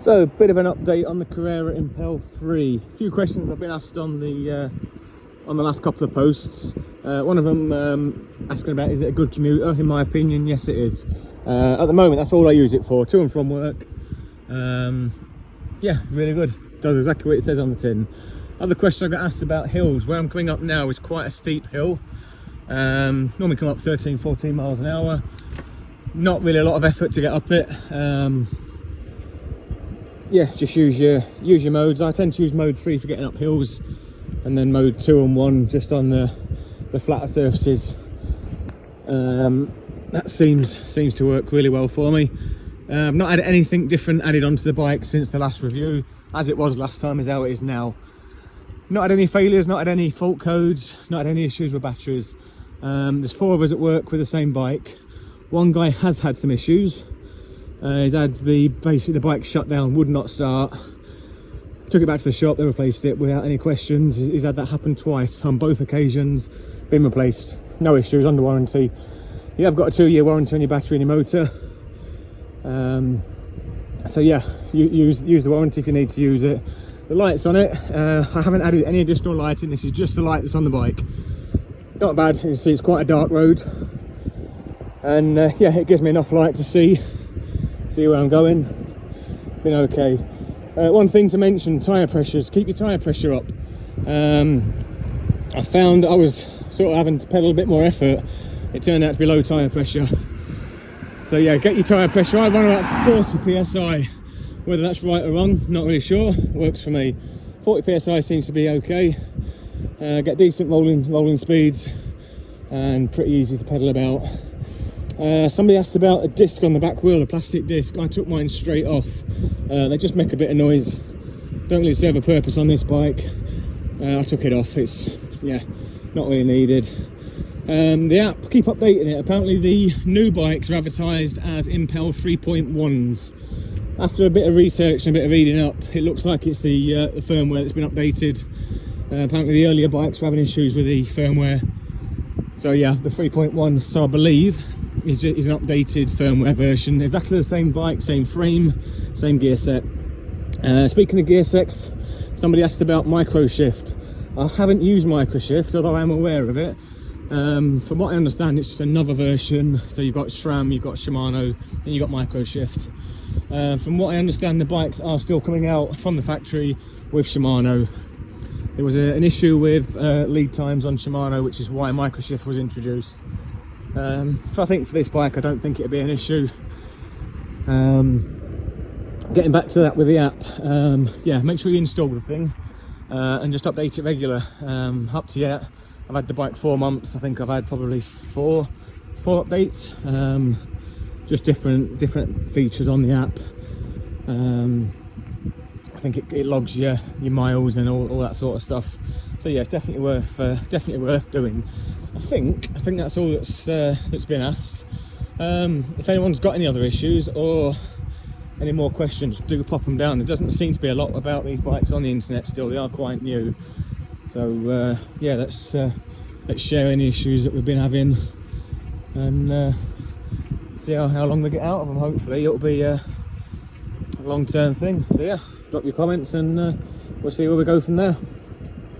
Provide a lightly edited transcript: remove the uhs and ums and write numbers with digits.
So, a bit of an update on the Carrera Impel 3. A few questions I've been asked on the last couple of posts. One of them asking about, is it a good commuter? In my opinion, yes it is. At the moment, that's all I use it for, to and from work. Yeah, really good. Does exactly what it says on the tin. Other question I got asked about hills. Where I'm coming up now is quite a steep hill. Normally come up 13-14 miles an hour. Not really a lot of effort to get up it. Yeah, just use your modes. I tend to use mode 3 for getting up hills, and then mode 2 and 1 just on the flatter surfaces. That seems to work really well for me. I've not had anything different added onto the bike since the last review. As it was last time is how it is now. Not had any failures, not had any fault codes, not had any issues with batteries. There's 4 of us at work with the same bike. One guy has had some issues. He's had basically the bike shut down, would not start. Took it back to the shop, they replaced it without any questions. He's had that happen twice on both occasions, been replaced, no issues, under warranty. You have got a 2-year warranty on your battery and your motor. So yeah, use the warranty if you need to use it. The lights on it, I haven't added any additional lighting. This is just the light that's on the bike. Not bad. You can see it's quite a dark road, and yeah, it gives me enough light to see where I'm going. Been okay. One thing to mention, tyre pressures. Keep your tyre pressure up. I found I was sort of having to pedal a bit more effort. It turned out to be low tyre pressure. So yeah, get your tyre pressure. I run about 40 psi. Whether that's right or wrong, not really sure. Works for me. 40 psi seems to be okay. Get decent rolling speeds, and pretty easy to pedal about. Somebody asked about a disc on the back wheel, a plastic disc. I took mine straight off. They just make a bit of noise. Don't really serve a purpose on this bike. I took it off. It's, yeah, not really needed. The app, keep updating it. Apparently the new bikes are advertised as Impel 3.1s. After a bit of research and a bit of reading up, it looks like it's the firmware that's been updated. Apparently the earlier bikes were having issues with the firmware. So yeah, the 3.1, so I believe, is an updated firmware version. Exactly the same bike, same frame, same gear set. Speaking of gear sets, somebody asked about microshift. I haven't used microshift, although I am aware of it. From what I understand, it's just another version. So you've got SRAM, you've got Shimano, and you've got microshift. From what I understand, the bikes are still coming out from the factory with Shimano. There was an issue with lead times on Shimano, which is why microshift was introduced. So I think for this bike, I don't think it'd be an issue. Getting back to that with the app, yeah, make sure you install the thing and just update it regular. Up to yet, I've had the bike 4 months. I think I've had probably four updates. Just different features on the app. I think it logs your miles and all that sort of stuff. So yeah, it's definitely worth doing. I think that's all that's been asked. If anyone's got any other issues or any more questions, do pop them down. There doesn't seem to be a lot about these bikes on the internet still. They are quite new. So yeah, let's share any issues that we've been having, and see how long we get out of them. Hopefully it'll be a long-term thing. So yeah, drop your comments and we'll see where we go from there.